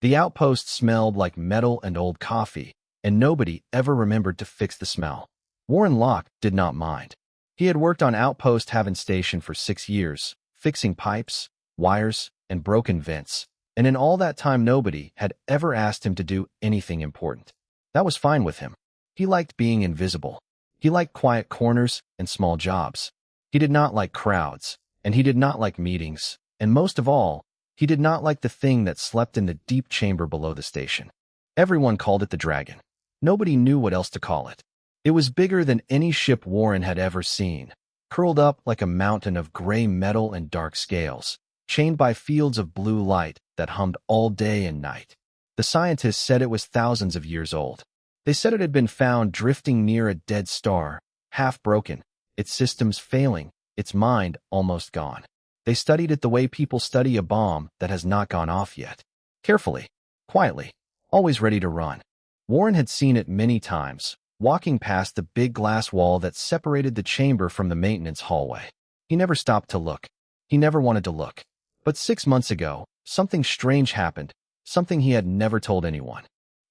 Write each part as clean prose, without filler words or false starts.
The outpost smelled like metal and old coffee, and nobody ever remembered to fix the smell. Warren Locke did not mind. He had worked on Outpost Haven Station for 6 years, fixing pipes, wires, and broken vents, and in all that time nobody had ever asked him to do anything important. That was fine with him. He liked being invisible. He liked quiet corners and small jobs. He did not like crowds, and he did not like meetings, and most of all, he did not like the thing that slept in the deep chamber below the station. Everyone called it the Dragon. Nobody knew what else to call it. It was bigger than any ship Warren had ever seen, curled up like a mountain of gray metal and dark scales, chained by fields of blue light that hummed all day and night. The scientists said it was thousands of years old. They said it had been found drifting near a dead star, half broken, its systems failing, its mind almost gone. They studied it the way people study a bomb that has not gone off yet. Carefully, quietly, always ready to run. Warren had seen it many times, walking past the big glass wall that separated the chamber from the maintenance hallway. He never stopped to look. He never wanted to look. But 6 months ago, something strange happened, something he had never told anyone.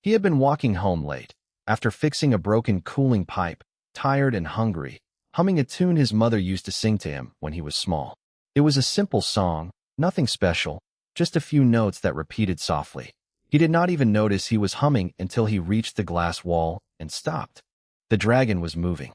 He had been walking home late, after fixing a broken cooling pipe, tired and hungry, humming a tune his mother used to sing to him when he was small. It was a simple song, nothing special, just a few notes that repeated softly. He did not even notice he was humming until he reached the glass wall and stopped. The dragon was moving.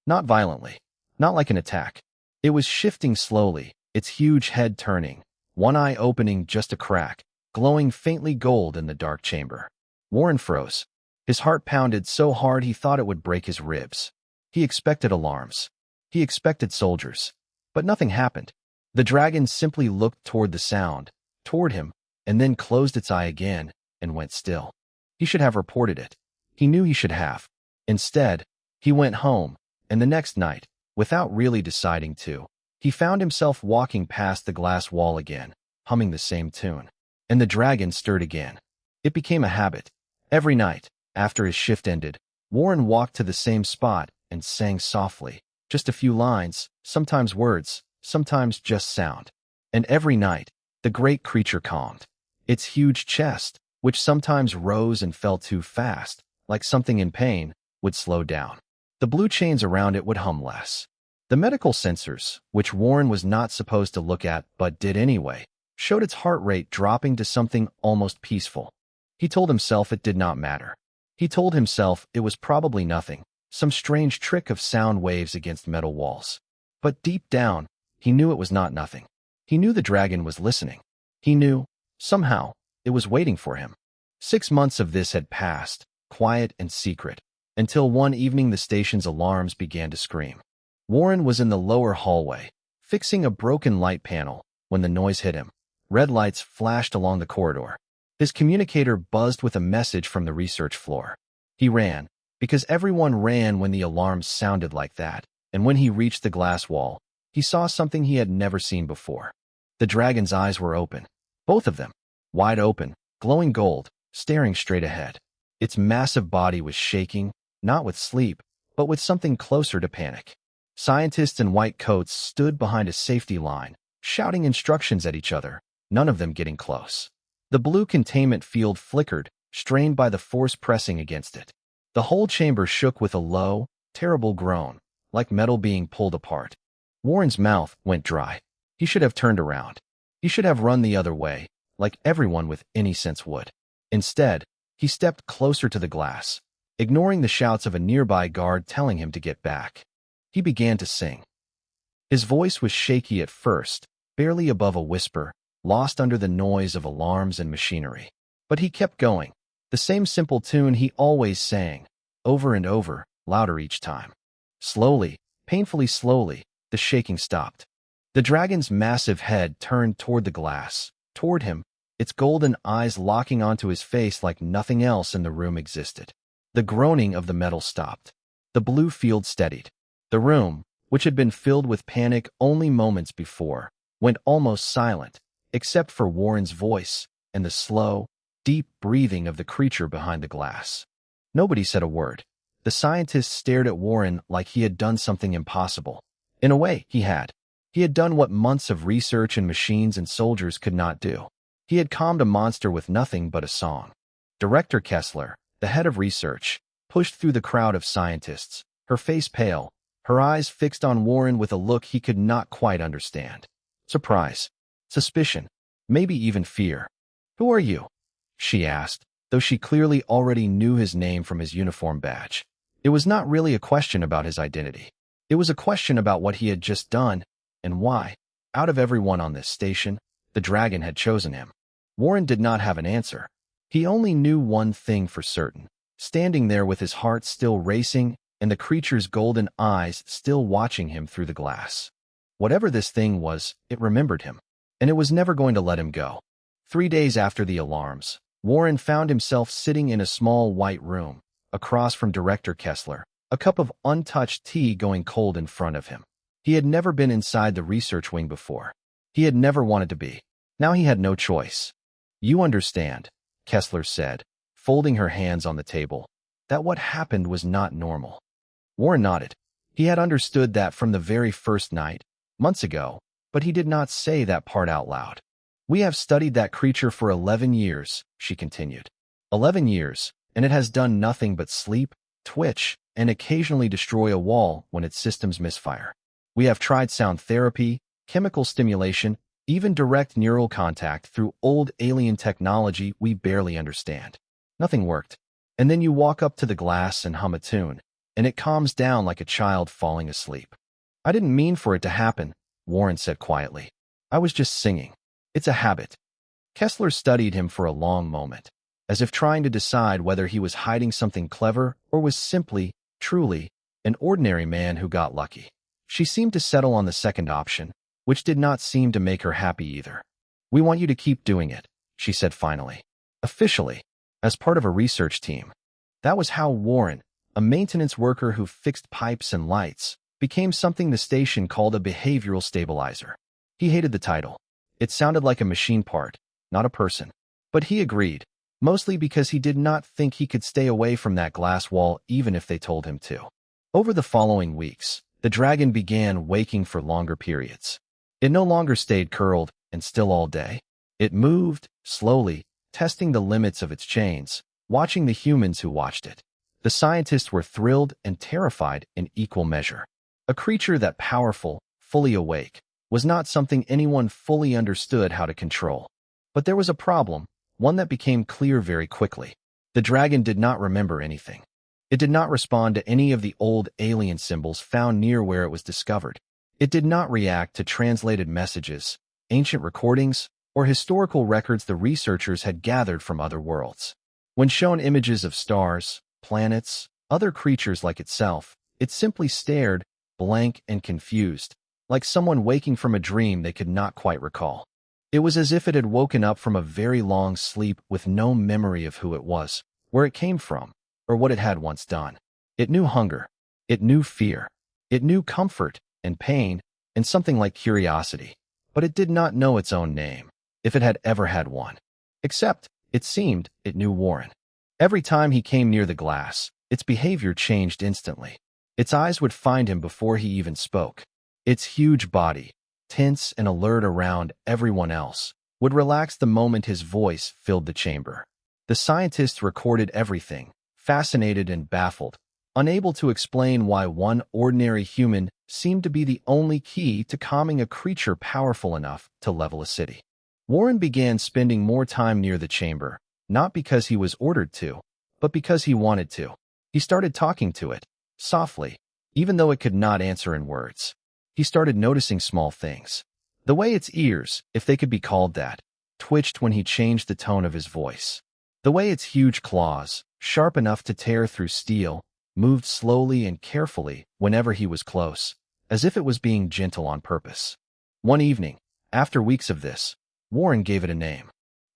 Not violently, not like an attack. It was shifting slowly, its huge head turning, one eye opening just a crack, glowing faintly gold in the dark chamber. Warren froze. His heart pounded so hard he thought it would break his ribs. He expected alarms. He expected soldiers. But nothing happened. The dragon simply looked toward the sound, toward him, and then closed its eye again and went still. He should have reported it. He knew he should have. Instead, he went home, and the next night, without really deciding to, he found himself walking past the glass wall again, humming the same tune. And the dragon stirred again. It became a habit. Every night, after his shift ended, Warren walked to the same spot and sang softly, just a few lines, sometimes words, sometimes just sound. And every night, the great creature calmed. Its huge chest, which sometimes rose and fell too fast, like something in pain, would slow down. The blue chains around it would hum less. The medical sensors, which Warren was not supposed to look at but did anyway, showed its heart rate dropping to something almost peaceful. He told himself it did not matter. He told himself it was probably nothing, some strange trick of sound waves against metal walls. But deep down, he knew it was not nothing. He knew the dragon was listening. He knew, somehow, it was waiting for him. 6 months of this had passed, quiet and secret, until one evening the station's alarms began to scream. Warren was in the lower hallway, fixing a broken light panel, when the noise hit him. Red lights flashed along the corridor. His communicator buzzed with a message from the research floor. He ran, because everyone ran when the alarms sounded like that, and when he reached the glass wall, he saw something he had never seen before. The dragon's eyes were open. Both of them. Wide open, glowing gold, staring straight ahead. Its massive body was shaking, not with sleep, but with something closer to panic. Scientists in white coats stood behind a safety line, shouting instructions at each other, none of them getting close. The blue containment field flickered, strained by the force pressing against it. The whole chamber shook with a low, terrible groan, like metal being pulled apart. Warren's mouth went dry. He should have turned around. He should have run the other way, like everyone with any sense would. Instead, he stepped closer to the glass, ignoring the shouts of a nearby guard telling him to get back. He began to sing. His voice was shaky at first, barely above a whisper, lost under the noise of alarms and machinery. But he kept going, the same simple tune he always sang, over and over, louder each time. Slowly, painfully slowly, the shaking stopped. The dragon's massive head turned toward the glass, toward him, its golden eyes locking onto his face like nothing else in the room existed. The groaning of the metal stopped. The blue field steadied. The room, which had been filled with panic only moments before, went almost silent, except for Warren's voice and the slow, deep breathing of the creature behind the glass. Nobody said a word. The scientists stared at Warren like he had done something impossible. In a way, he had. He had done what months of research and machines and soldiers could not do. He had calmed a monster with nothing but a song. Director Kessler, the head of research, pushed through the crowd of scientists, her face pale, her eyes fixed on Warren with a look he could not quite understand. Surprise, suspicion, maybe even fear. "Who are you?" she asked, though she clearly already knew his name from his uniform badge. It was not really a question about his identity. It was a question about what he had just done, and why. Out of everyone on this station, the dragon had chosen him. Warren did not have an answer. He only knew one thing for certain. Standing there with his heart still racing and the creature's golden eyes still watching him through the glass. Whatever this thing was, it remembered him, and it was never going to let him go. 3 days after the alarms, Warren found himself sitting in a small white room, across from Director Kessler, a cup of untouched tea going cold in front of him. He had never been inside the research wing before. He had never wanted to be. Now he had no choice. "You understand," Kessler said, folding her hands on the table, "that what happened was not normal." Warren nodded. He had understood that from the very first night, months ago, but he did not say that part out loud. "We have studied that creature for 11 years, she continued. 11 years, and it has done nothing but sleep, twitch, and occasionally destroy a wall when its systems misfire. We have tried sound therapy, chemical stimulation, even direct neural contact through old alien technology we barely understand. Nothing worked. And then you walk up to the glass and hum a tune, and it calms down like a child falling asleep." "I didn't mean for it to happen," Warren said quietly. "I was just singing. It's a habit." Kessler studied him for a long moment, as if trying to decide whether he was hiding something clever or was simply, truly, an ordinary man who got lucky. She seemed to settle on the second option, which did not seem to make her happy either. "We want you to keep doing it," she said finally. "Officially, as part of a research team." That was how Warren, a maintenance worker who fixed pipes and lights, became something the station called a behavioral stabilizer. He hated the title. It sounded like a machine part, not a person. But he agreed, mostly because he did not think he could stay away from that glass wall even if they told him to. Over the following weeks, the dragon began waking for longer periods. It no longer stayed curled and still all day. It moved, slowly, testing the limits of its chains, watching the humans who watched it. The scientists were thrilled and terrified in equal measure. A creature that powerful, fully awake, was not something anyone fully understood how to control. But there was a problem, one that became clear very quickly. The dragon did not remember anything. It did not respond to any of the old alien symbols found near where it was discovered. It did not react to translated messages, ancient recordings, or historical records the researchers had gathered from other worlds. When shown images of stars, planets, other creatures like itself, it simply stared, blank and confused, like someone waking from a dream they could not quite recall. It was as if it had woken up from a very long sleep with no memory of who it was, where it came from, or what it had once done. It knew hunger. It knew fear. It knew comfort and pain and something like curiosity, but it did not know its own name, if it had ever had one. Except, it seemed, it knew Warren. Every time he came near the glass, its behavior changed instantly. Its eyes would find him before he even spoke. Its huge body, tense and alert around everyone else, would relax the moment his voice filled the chamber. The scientists recorded everything, fascinated and baffled, unable to explain why one ordinary human seemed to be the only key to calming a creature powerful enough to level a city. Warren began spending more time near the chamber, not because he was ordered to, but because he wanted to. He started talking to it, softly, even though it could not answer in words. He started noticing small things. The way its ears, if they could be called that, twitched when he changed the tone of his voice. The way its huge claws, sharp enough to tear through steel, moved slowly and carefully whenever he was close, as if it was being gentle on purpose. One evening, after weeks of this, Warren gave it a name.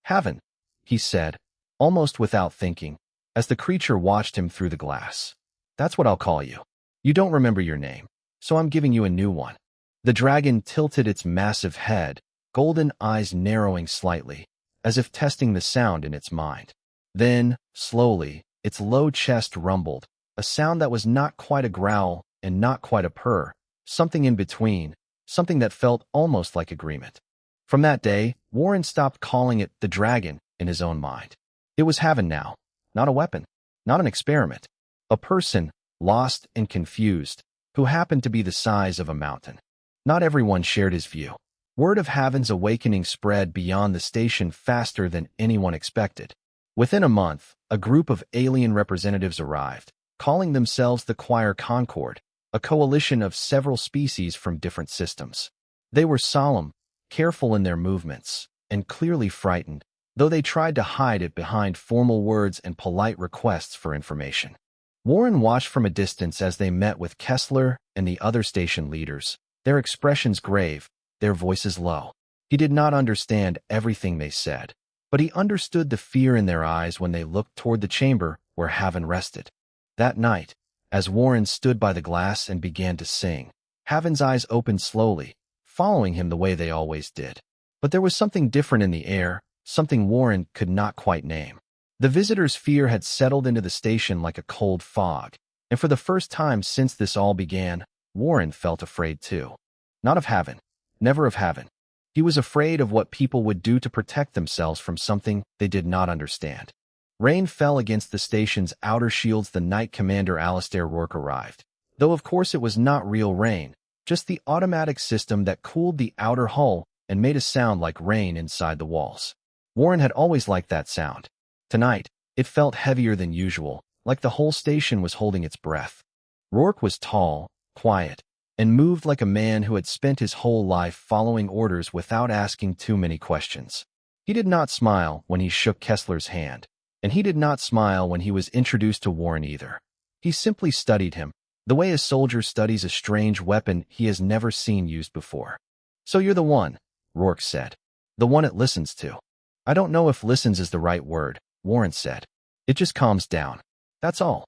"Haven," he said, almost without thinking, as the creature watched him through the glass. "That's what I'll call you. You don't remember your name, so I'm giving you a new one." The dragon tilted its massive head, golden eyes narrowing slightly, as if testing the sound in its mind. Then, slowly, its low chest rumbled, a sound that was not quite a growl and not quite a purr, something in between, something that felt almost like agreement. From that day, Warren stopped calling it the dragon in his own mind. It was Haven now, not a weapon, not an experiment, a person, lost and confused, who happened to be the size of a mountain. Not everyone shared his view. Word of Haven's awakening spread beyond the station faster than anyone expected. Within a month, a group of alien representatives arrived, calling themselves the Choir Concord, a coalition of several species from different systems. They were solemn, careful in their movements, and clearly frightened, though they tried to hide it behind formal words and polite requests for information. Warren watched from a distance as they met with Kessler and the other station leaders, their expressions grave, their voices low. He did not understand everything they said, but he understood the fear in their eyes when they looked toward the chamber where Haven rested. That night, as Warren stood by the glass and began to sing, Haven's eyes opened slowly, following him the way they always did. But there was something different in the air, something Warren could not quite name. The visitor's fear had settled into the station like a cold fog, and for the first time since this all began, Warren felt afraid too. Not of Haven, never of Haven. He was afraid of what people would do to protect themselves from something they did not understand. Rain fell against the station's outer shields the night Commander Alistair Rourke arrived, though of course it was not real rain, just the automatic system that cooled the outer hull and made a sound like rain inside the walls. Warren had always liked that sound. Tonight, it felt heavier than usual, like the whole station was holding its breath. Rourke was tall, quiet, and moved like a man who had spent his whole life following orders without asking too many questions. He did not smile when he shook Kessler's hand, and he did not smile when he was introduced to Warren either. He simply studied him, the way a soldier studies a strange weapon he has never seen used before. "So you're the one," Rourke said. "The one it listens to." "I don't know if listens is the right word," Warren said. "It just calms down. That's all."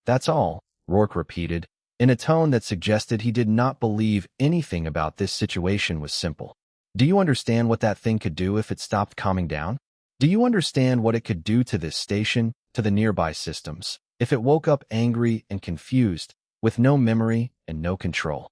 "That's all," Rourke repeated, in a tone that suggested he did not believe anything about this situation was simple. "Do you understand what that thing could do if it stopped calming down? Do you understand what it could do to this station, to the nearby systems, if it woke up angry and confused, with no memory and no control?"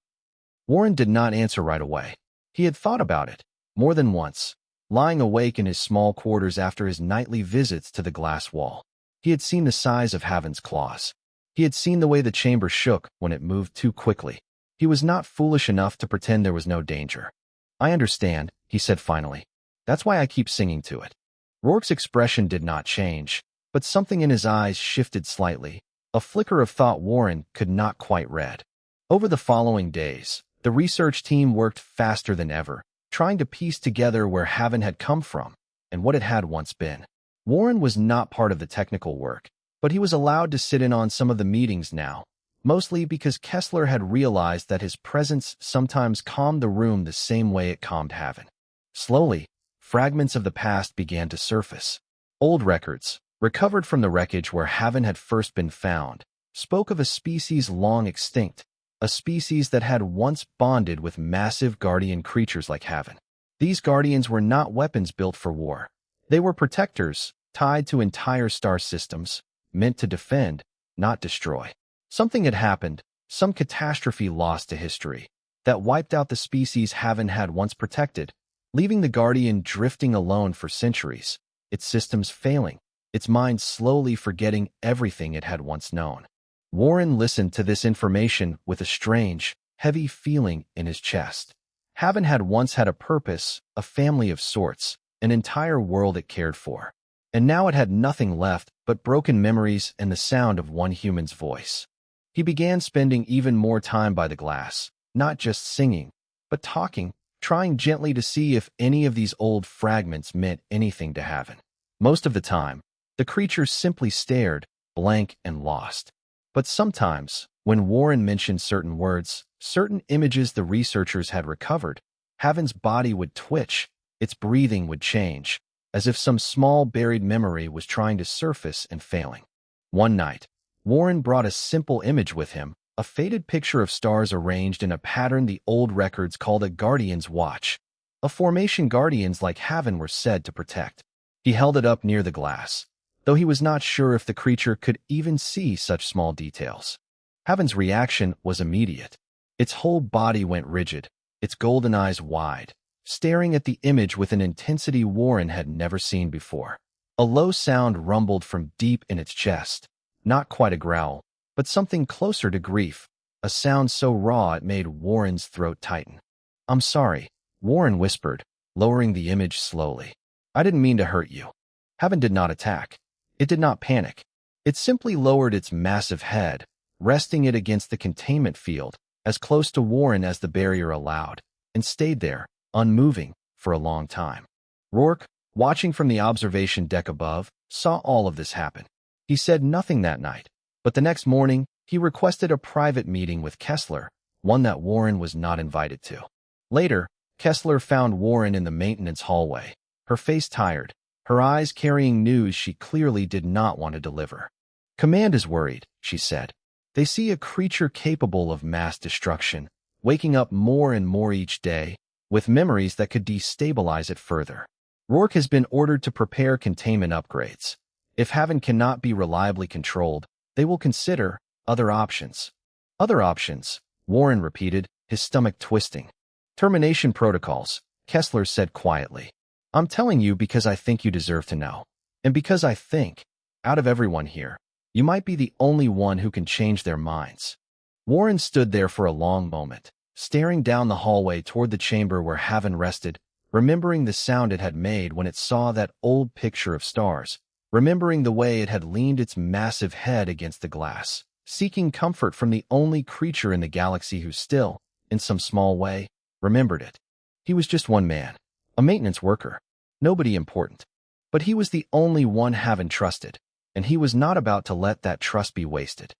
Warren did not answer right away. He had thought about it, more than once, lying awake in his small quarters after his nightly visits to the glass wall. He had seen the size of Haven's claws. He had seen the way the chamber shook when it moved too quickly. He was not foolish enough to pretend there was no danger. "I understand," he said finally. "That's why I keep singing to it." Rourke's expression did not change, but something in his eyes shifted slightly, a flicker of thought Warren could not quite read. Over the following days, the research team worked faster than ever, trying to piece together where Haven had come from and what it had once been. Warren was not part of the technical work, but he was allowed to sit in on some of the meetings now, mostly because Kessler had realized that his presence sometimes calmed the room the same way it calmed Haven. Slowly, fragments of the past began to surface. Old records, recovered from the wreckage where Haven had first been found, spoke of a species long extinct, a species that had once bonded with massive guardian creatures like Haven. These guardians were not weapons built for war. They were protectors, tied to entire star systems, meant to defend, not destroy. Something had happened, some catastrophe lost to history, that wiped out the species Haven had once protected, leaving the Guardian drifting alone for centuries, its systems failing, its mind slowly forgetting everything it had once known. Warren listened to this information with a strange, heavy feeling in his chest. Haven had once had a purpose, a family of sorts, an entire world it cared for. And now it had nothing left but broken memories and the sound of one human's voice. He began spending even more time by the glass, not just singing, but talking, trying gently to see if any of these old fragments meant anything to Haven. Most of the time, the creatures simply stared, blank and lost. But sometimes, when Warren mentioned certain words, certain images the researchers had recovered, Haven's body would twitch, its breathing would change, as if some small buried memory was trying to surface and failing. One night, Warren brought a simple image with him, a faded picture of stars arranged in a pattern the old records called a Guardian's Watch, a formation Guardians like Haven were said to protect. He held it up near the glass, though he was not sure if the creature could even see such small details. Haven's reaction was immediate. Its whole body went rigid, its golden eyes wide, staring at the image with an intensity Warren had never seen before. A low sound rumbled from deep in its chest, not quite a growl, but something closer to grief, a sound so raw it made Warren's throat tighten. "I'm sorry," Warren whispered, lowering the image slowly. "I didn't mean to hurt you." Heaven did not attack. It did not panic. It simply lowered its massive head, resting it against the containment field, as close to Warren as the barrier allowed, and stayed there, unmoving, for a long time. Rourke, watching from the observation deck above, saw all of this happen. He said nothing that night, but the next morning, he requested a private meeting with Kessler, one that Warren was not invited to. Later, Kessler found Warren in the maintenance hallway, her face tired, her eyes carrying news she clearly did not want to deliver. "Command is worried," she said. "They see a creature capable of mass destruction, waking up more and more each day, with memories that could destabilize it further. Rourke has been ordered to prepare containment upgrades. If Haven cannot be reliably controlled, they will consider other options." "Other options," Warren repeated, his stomach twisting. "Termination protocols," Kessler said quietly. "I'm telling you because I think you deserve to know. And because I think, out of everyone here, you might be the only one who can change their minds." Warren stood there for a long moment, staring down the hallway toward the chamber where Haven rested, remembering the sound it had made when it saw that old picture of stars, remembering the way it had leaned its massive head against the glass, seeking comfort from the only creature in the galaxy who still, in some small way, remembered it. He was just one man, a maintenance worker, nobody important. But he was the only one Haven trusted, and he was not about to let that trust be wasted.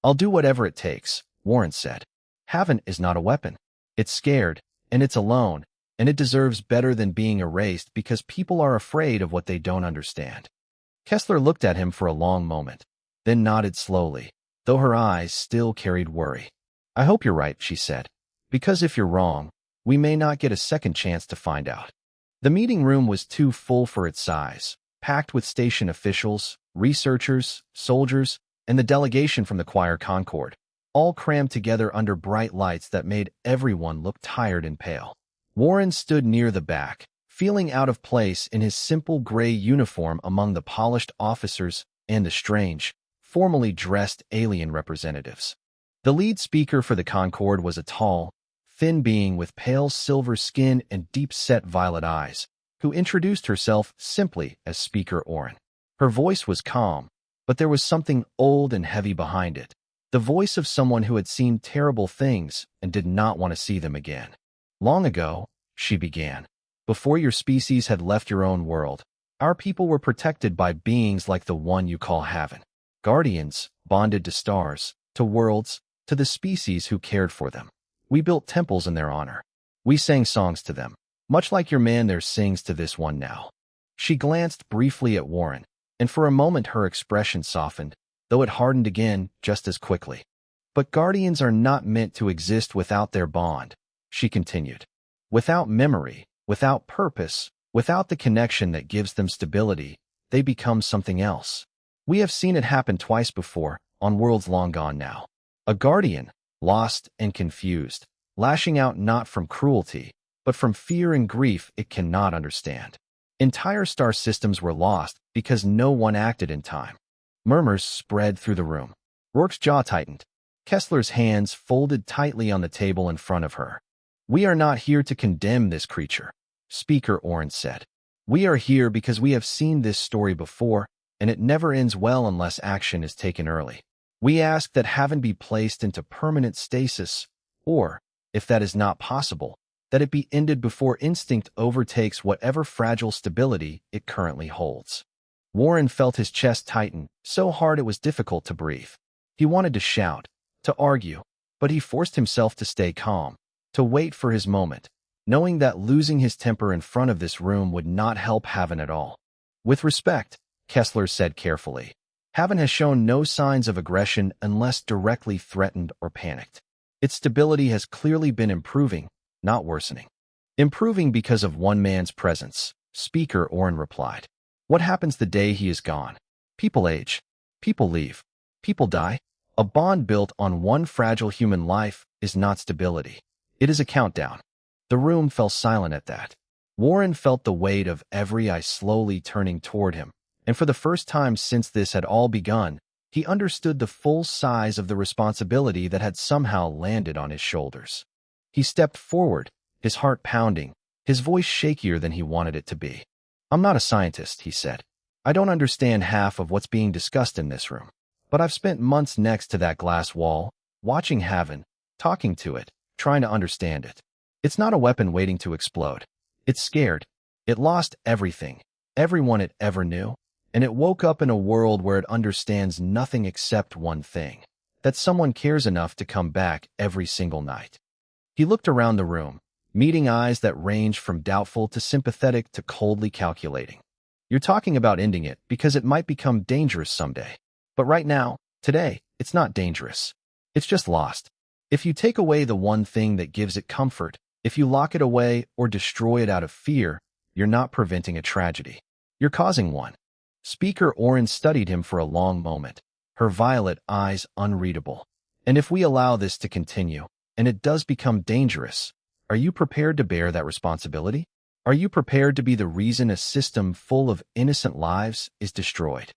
"I'll do whatever it takes," Warren said. "Haven is not a weapon. It's scared, and it's alone, and it deserves better than being erased because people are afraid of what they don't understand." Kessler looked at him for a long moment, then nodded slowly, though her eyes still carried worry. "I hope you're right," she said, "because if you're wrong, we may not get a second chance to find out." The meeting room was too full for its size, packed with station officials, researchers, soldiers, and the delegation from the Choir Concord, all crammed together under bright lights that made everyone look tired and pale. Warren stood near the back, feeling out of place in his simple gray uniform among the polished officers and the strange, formally dressed alien representatives. The lead speaker for the Concord was a tall, thin being with pale silver skin and deep-set violet eyes, who introduced herself simply as Speaker Orrin. Her voice was calm, but there was something old and heavy behind it, the voice of someone who had seen terrible things and did not want to see them again. "Long ago," she began, "before your species had left your own world, our people were protected by beings like the one you call Haven. Guardians, bonded to stars, to worlds, to the species who cared for them. We built temples in their honor. We sang songs to them, much like your man there sings to this one now." She glanced briefly at Warren, and for a moment her expression softened, though it hardened again just as quickly. "But guardians are not meant to exist without their bond," she continued. "Without memory, without purpose, without the connection that gives them stability, they become something else. We have seen it happen twice before, on worlds long gone now. A guardian, lost and confused, lashing out not from cruelty, but from fear and grief it cannot understand. Entire star systems were lost because no one acted in time." Murmurs spread through the room. Rourke's jaw tightened. Kessler's hands folded tightly on the table in front of her. "We are not here to condemn this creature," Speaker Orrin said. "We are here because we have seen this story before, and it never ends well unless action is taken early. We ask that Haven be placed into permanent stasis, or, if that is not possible, that it be ended before instinct overtakes whatever fragile stability it currently holds." Warren felt his chest tighten, so hard it was difficult to breathe. He wanted to shout, to argue, but he forced himself to stay calm, to wait for his moment, knowing that losing his temper in front of this room would not help Haven at all. "With respect," Kessler said carefully, "Haven has shown no signs of aggression unless directly threatened or panicked. Its stability has clearly been improving, not worsening." "Improving because of one man's presence," Speaker Orrin replied. "What happens the day he is gone? People age. People leave. People die. A bond built on one fragile human life is not stability. It is a countdown." The room fell silent at that. Warren felt the weight of every eye slowly turning toward him, and for the first time since this had all begun, he understood the full size of the responsibility that had somehow landed on his shoulders. He stepped forward, his heart pounding, his voice shakier than he wanted it to be. "I'm not a scientist," he said. "I don't understand half of what's being discussed in this room. But I've spent months next to that glass wall, watching Haven, talking to it, trying to understand it. It's not a weapon waiting to explode. It's scared. It lost everything, everyone it ever knew, and it woke up in a world where it understands nothing except one thing, that someone cares enough to come back every single night." He looked around the room, meeting eyes that ranged from doubtful to sympathetic to coldly calculating. "You're talking about ending it because it might become dangerous someday. But right now, today, it's not dangerous. It's just lost. If you take away the one thing that gives it comfort, if you lock it away or destroy it out of fear, you're not preventing a tragedy. You're causing one." Speaker Oren studied him for a long moment, her violet eyes unreadable. "And if we allow this to continue, and it does become dangerous, are you prepared to bear that responsibility? Are you prepared to be the reason a system full of innocent lives is destroyed?"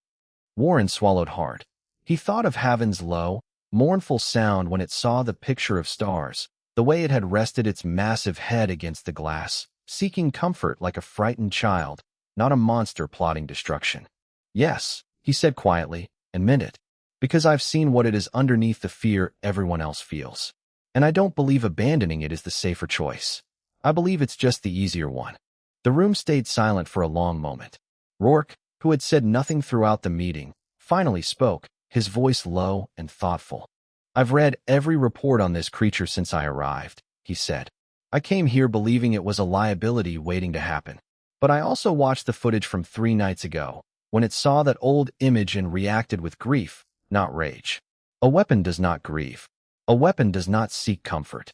Warren swallowed hard. He thought of Haven's low, mournful sound when it saw the picture of stars, the way it had rested its massive head against the glass, seeking comfort like a frightened child, not a monster plotting destruction. "Yes," he said quietly, and meant it, "because I've seen what it is underneath the fear everyone else feels. And I don't believe abandoning it is the safer choice. I believe it's just the easier one." The room stayed silent for a long moment. Rourke, who had said nothing throughout the meeting, finally spoke, his voice low and thoughtful. "I've read every report on this creature since I arrived," he said. "I came here believing it was a liability waiting to happen. But I also watched the footage from 3 nights ago, when it saw that old image and reacted with grief, not rage. A weapon does not grieve. A weapon does not seek comfort."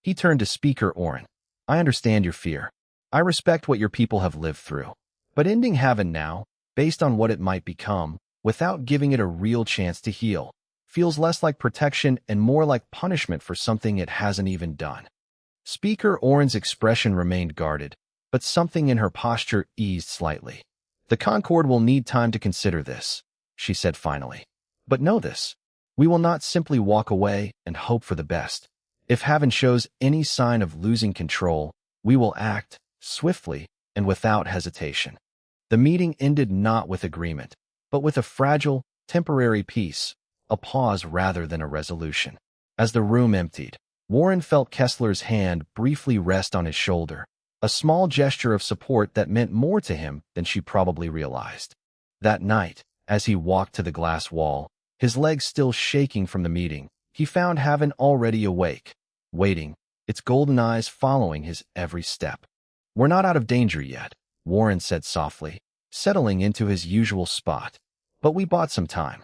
He turned to Speaker Oren. "I understand your fear. I respect what your people have lived through. But ending Haven now, based on what it might become, without giving it a real chance to heal, feels less like protection and more like punishment for something it hasn't even done." Speaker Oren's expression remained guarded, but something in her posture eased slightly. "The Concord will need time to consider this," she said finally. "But know this. We will not simply walk away and hope for the best. If Haven shows any sign of losing control, we will act, swiftly and without hesitation." The meeting ended not with agreement, but with a fragile, temporary peace, a pause rather than a resolution. As the room emptied, Warren felt Kessler's hand briefly rest on his shoulder, a small gesture of support that meant more to him than she probably realized. That night, as he walked to the glass wall, his legs still shaking from the meeting, he found Haven already awake, waiting, its golden eyes following his every step. "We're not out of danger yet," Warren said softly, settling into his usual spot. "But we bought some time."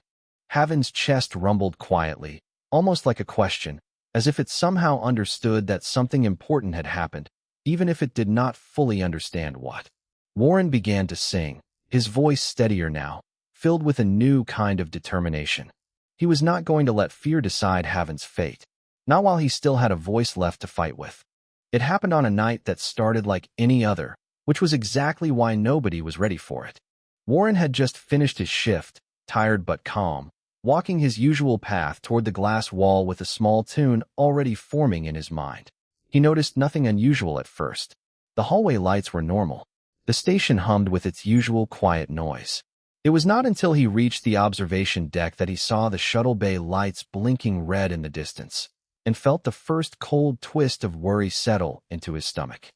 Haven's chest rumbled quietly, almost like a question, as if it somehow understood that something important had happened, even if it did not fully understand what. Warren began to sing, his voice steadier now, filled with a new kind of determination. He was not going to let fear decide Haven's fate, not while he still had a voice left to fight with. It happened on a night that started like any other, which was exactly why nobody was ready for it. Warren had just finished his shift, tired but calm, walking his usual path toward the glass wall with a small tune already forming in his mind. He noticed nothing unusual at first. The hallway lights were normal. The station hummed with its usual quiet noise. It was not until he reached the observation deck that he saw the shuttle bay lights blinking red in the distance, and felt the first cold twist of worry settle into his stomach.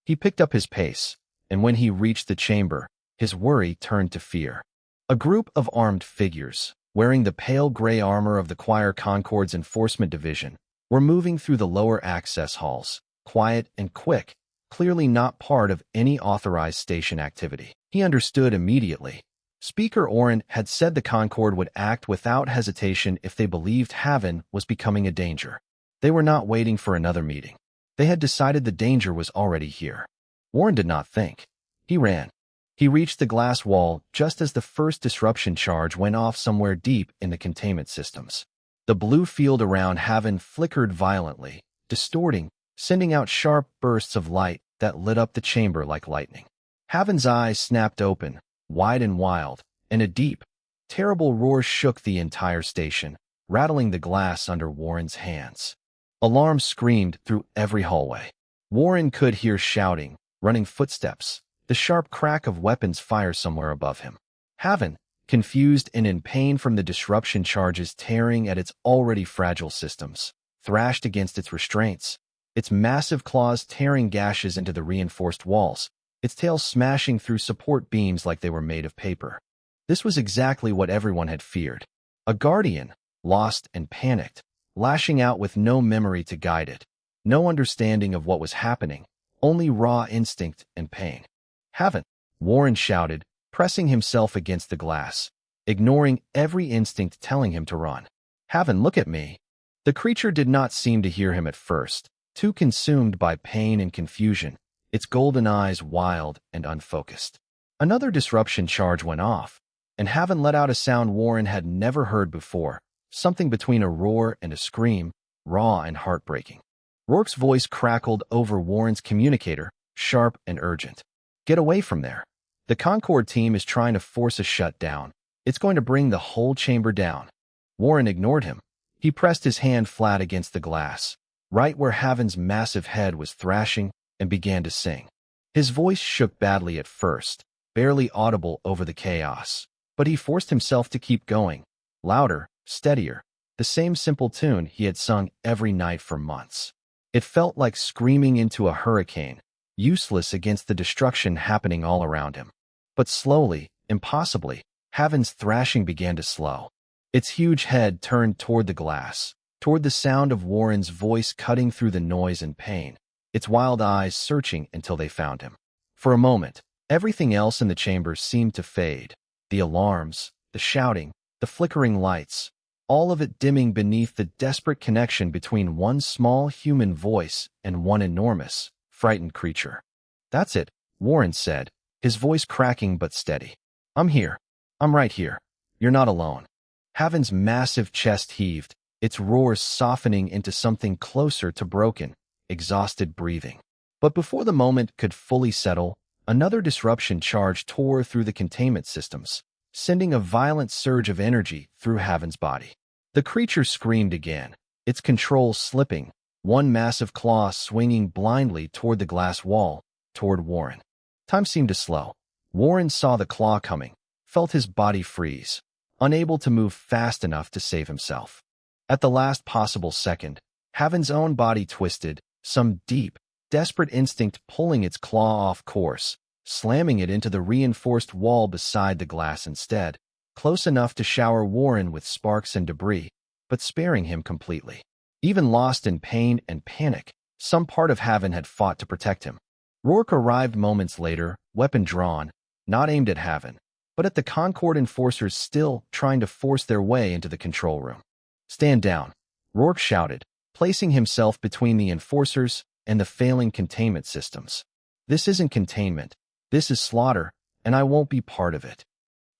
He picked up his pace, and when he reached the chamber, his worry turned to fear. A group of armed figures, wearing the pale gray armor of the Choir Concord's Enforcement Division, were moving through the lower access halls, quiet and quick, clearly not part of any authorized station activity. He understood immediately. Speaker Oren had said the Concord would act without hesitation if they believed Haven was becoming a danger. They were not waiting for another meeting. They had decided the danger was already here. Warren did not think. He ran. He reached the glass wall just as the first disruption charge went off somewhere deep in the containment systems. The blue field around Haven flickered violently, distorting, sending out sharp bursts of light that lit up the chamber like lightning. Haven's eyes snapped open, wide and wild, and a deep, terrible roar shook the entire station, rattling the glass under Warren's hands. Alarms screamed through every hallway. Warren could hear shouting, running footsteps, the sharp crack of weapons fire somewhere above him. Haven, confused and in pain from the disruption charges tearing at its already fragile systems, thrashed against its restraints, its massive claws tearing gashes into the reinforced walls, its tail smashing through support beams like they were made of paper. This was exactly what everyone had feared. A guardian, lost and panicked, lashing out with no memory to guide it, no understanding of what was happening, only raw instinct and pain. Haven't, Warren shouted, pressing himself against the glass, ignoring every instinct telling him to run. Haven't, look at me. The creature did not seem to hear him at first, too consumed by pain and confusion, its golden eyes wild and unfocused. Another disruption charge went off, and Haven let out a sound Warren had never heard before, something between a roar and a scream, raw and heartbreaking. Rourke's voice crackled over Warren's communicator, sharp and urgent. Get away from there. The Concord team is trying to force a shutdown. It's going to bring the whole chamber down. Warren ignored him. He pressed his hand flat against the glass, right where Haven's massive head was thrashing, and began to sing. His voice shook badly at first, barely audible over the chaos, but he forced himself to keep going, louder, steadier, the same simple tune he had sung every night for months. It felt like screaming into a hurricane, useless against the destruction happening all around him. But slowly, impossibly, Haven's thrashing began to slow. Its huge head turned toward the glass, toward the sound of Warren's voice cutting through the noise and pain, its wild eyes searching until they found him. For a moment, everything else in the chamber seemed to fade. The alarms, the shouting, the flickering lights, all of it dimming beneath the desperate connection between one small human voice and one enormous, frightened creature. That's it, Warren said, his voice cracking but steady. I'm here. I'm right here. You're not alone. Haven's massive chest heaved, its roars softening into something closer to broken, exhausted breathing. But before the moment could fully settle, another disruption charge tore through the containment systems, sending a violent surge of energy through Haven's body. The creature screamed again, its control slipping, one massive claw swinging blindly toward the glass wall, toward Warren. Time seemed to slow. Warren saw the claw coming, felt his body freeze, unable to move fast enough to save himself. At the last possible second, Haven's own body twisted, some deep, desperate instinct pulling its claw off course, slamming it into the reinforced wall beside the glass instead, close enough to shower Warren with sparks and debris, but sparing him completely. Even lost in pain and panic, some part of Haven had fought to protect him. Rourke arrived moments later, weapon drawn, not aimed at Haven, but at the Concord enforcers still trying to force their way into the control room. Stand down, Rourke shouted, placing himself between the enforcers and the failing containment systems. This isn't containment, this is slaughter, and I won't be part of it.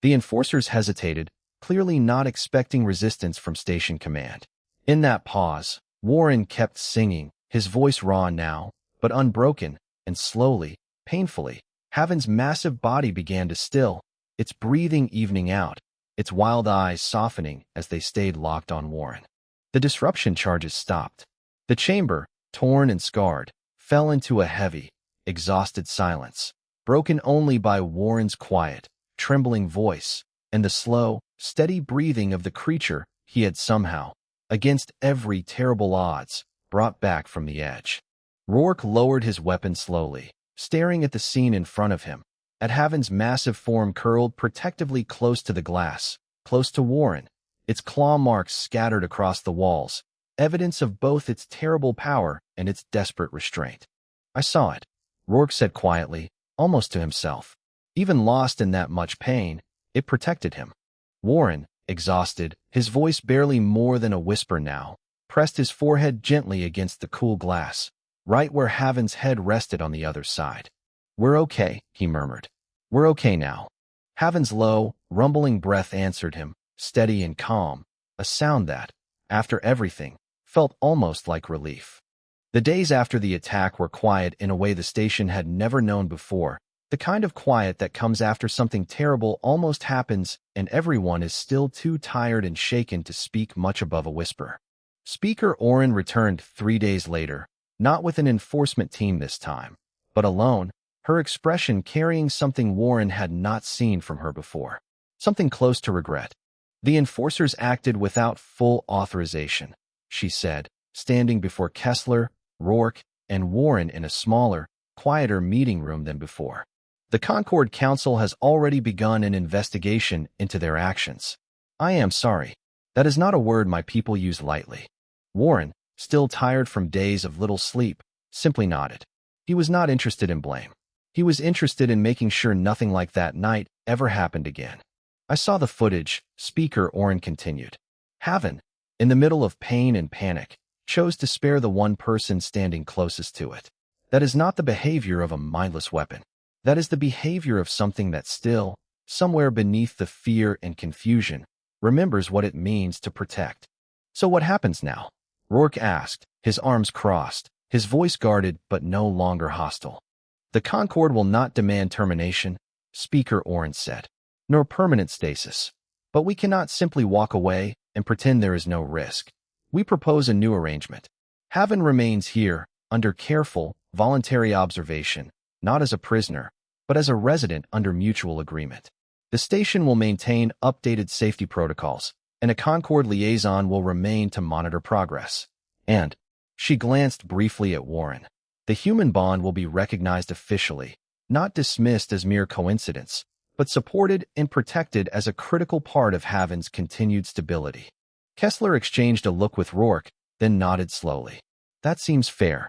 The enforcers hesitated, clearly not expecting resistance from Station Command. In that pause, Warren kept singing, his voice raw now, but unbroken, and slowly, painfully, Haven's massive body began to still, its breathing evening out, its wild eyes softening as they stayed locked on Warren. The disruption charges stopped. The chamber, torn and scarred, fell into a heavy, exhausted silence, broken only by Warren's quiet, trembling voice, and the slow, steady breathing of the creature he had somehow, against every terrible odds, brought back from the edge. Rourke lowered his weapon slowly, staring at the scene in front of him, at Haven's massive form curled protectively close to the glass, close to Warren, its claw marks scattered across the walls, evidence of both its terrible power and its desperate restraint. I saw it, Rourke said quietly, almost to himself. Even lost in that much pain, it protected him. Warren, exhausted, his voice barely more than a whisper now, pressed his forehead gently against the cool glass, right where Haven's head rested on the other side. We're okay, he murmured. We're okay now. Haven's low, rumbling breath answered him, steady and calm, a sound that, after everything, felt almost like relief. The days after the attack were quiet in a way the station had never known before, the kind of quiet that comes after something terrible almost happens and everyone is still too tired and shaken to speak much above a whisper. Speaker Oren returned 3 days later, not with an enforcement team this time, but alone, her expression carrying something Warren had not seen from her before, something close to regret. The enforcers acted without full authorization, she said, standing before Kessler, Rourke, and Warren in a smaller, quieter meeting room than before. The Concord Council has already begun an investigation into their actions. I am sorry. That is not a word my people use lightly. Warren, still tired from days of little sleep, simply nodded. He was not interested in blame. He was interested in making sure nothing like that night ever happened again. I saw the footage, Speaker Oren continued. Haven, in the middle of pain and panic, chose to spare the one person standing closest to it. That is not the behavior of a mindless weapon. That is the behavior of something that still, somewhere beneath the fear and confusion, remembers what it means to protect. So what happens now? Rourke asked, his arms crossed, his voice guarded but no longer hostile. The Concord will not demand termination, Speaker Oren said, nor permanent stasis. But we cannot simply walk away and pretend there is no risk. We propose a new arrangement. Haven remains here, under careful, voluntary observation, not as a prisoner, but as a resident under mutual agreement. The station will maintain updated safety protocols, and a Concord liaison will remain to monitor progress. And, she glanced briefly at Warren, the human bond will be recognized officially, not dismissed as mere coincidence, but supported and protected as a critical part of Haven's continued stability. Kessler exchanged a look with Rourke, then nodded slowly. That seems fair.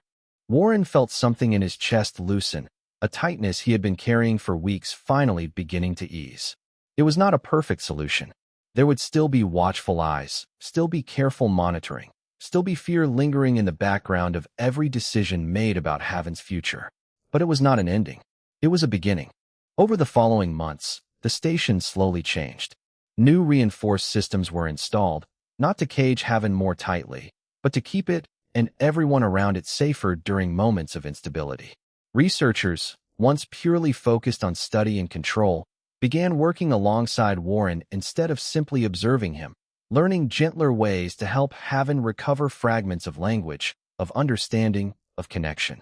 Warren felt something in his chest loosen, a tightness he had been carrying for weeks finally beginning to ease. It was not a perfect solution. There would still be watchful eyes, still be careful monitoring, still be fear lingering in the background of every decision made about Haven's future. But it was not an ending. It was a beginning. Over the following months, the station slowly changed. New reinforced systems were installed, not to cage Haven more tightly, but to keep it and everyone around it safer during moments of instability. Researchers, once purely focused on study and control, began working alongside Warren instead of simply observing him, learning gentler ways to help Haven recover fragments of language, of understanding, of connection.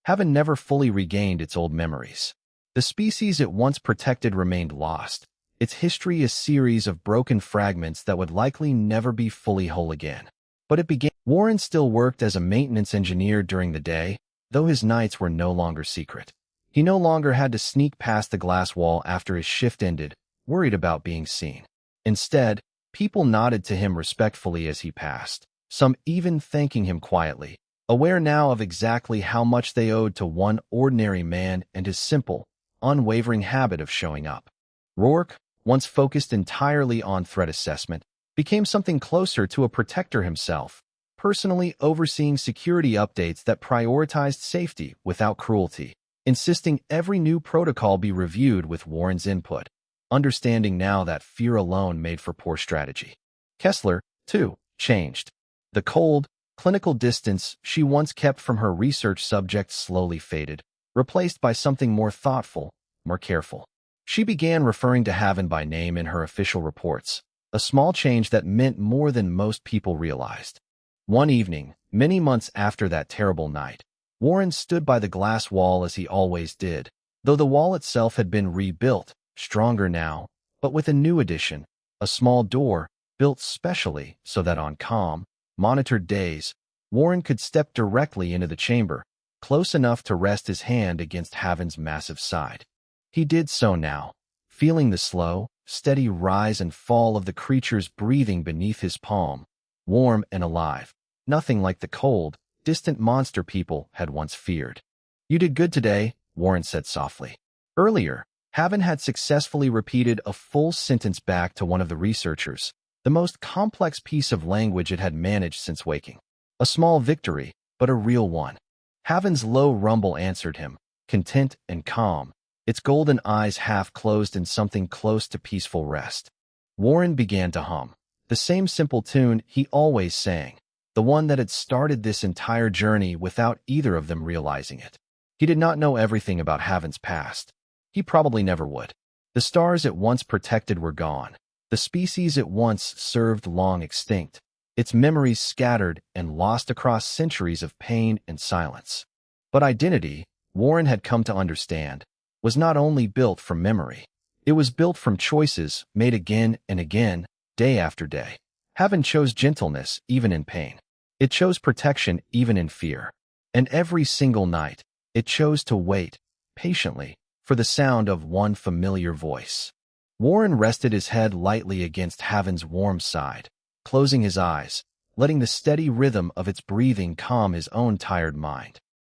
Haven never fully regained its old memories. The species it once protected remained lost, its history a series of broken fragments that would likely never be fully whole again. But it began. Warren still worked as a maintenance engineer during the day, though his nights were no longer secret. He no longer had to sneak past the glass wall after his shift ended, worried about being seen. Instead, people nodded to him respectfully as he passed, some even thanking him quietly, aware now of exactly how much they owed to one ordinary man and his simple, unwavering habit of showing up. Rourke, once focused entirely on threat assessment, became something closer to a protector himself, personally overseeing security updates that prioritized safety without cruelty, insisting every new protocol be reviewed with Warren's input, understanding now that fear alone made for poor strategy. Kessler, too, changed. The cold, clinical distance she once kept from her research subjects slowly faded, replaced by something more thoughtful, more careful. She began referring to Haven by name in her official reports, a small change that meant more than most people realized. One evening, many months after that terrible night, Warren stood by the glass wall as he always did, though the wall itself had been rebuilt, stronger now, but with a new addition, a small door, built specially so that on calm, monitored days, Warren could step directly into the chamber, close enough to rest his hand against Haven's massive side. He did so now, feeling the slow, steady rise and fall of the creature's breathing beneath his palm, warm and alive, nothing like the cold, distant monster people had once feared. "You did good today," Warren said softly. Earlier, Haven had successfully repeated a full sentence back to one of the researchers, the most complex piece of language it had managed since waking. A small victory, but a real one. Haven's low rumble answered him, content and calm, its golden eyes half closed in something close to peaceful rest. Warren began to hum, the same simple tune he always sang, the one that had started this entire journey without either of them realizing it. He did not know everything about Haven's past. He probably never would. The stars it once protected were gone. The species it once served long extinct, its memories scattered and lost across centuries of pain and silence. But identity, Warren had come to understand, was not only built from memory. It was built from choices made again and again, day after day. Haven chose gentleness even in pain. It chose protection even in fear. And every single night, it chose to wait, patiently, for the sound of one familiar voice. Warren rested his head lightly against Haven's warm side, closing his eyes, letting the steady rhythm of its breathing calm his own tired mind.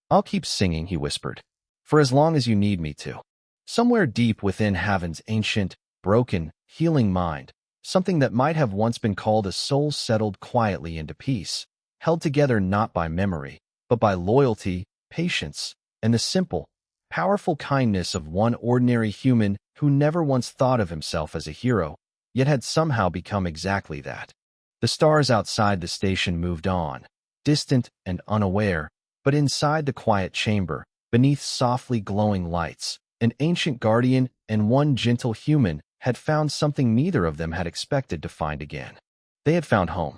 "I'll keep singing," he whispered, "for as long as you need me to." Somewhere deep within Haven's ancient, broken, healing mind, something that might have once been called a soul settled quietly into peace, held together not by memory, but by loyalty, patience, and the simple, powerful kindness of one ordinary human who never once thought of himself as a hero, yet had somehow become exactly that. The stars outside the station moved on, distant and unaware, but inside the quiet chamber, beneath softly glowing lights, an ancient guardian and one gentle human had found something neither of them had expected to find again. They had found home.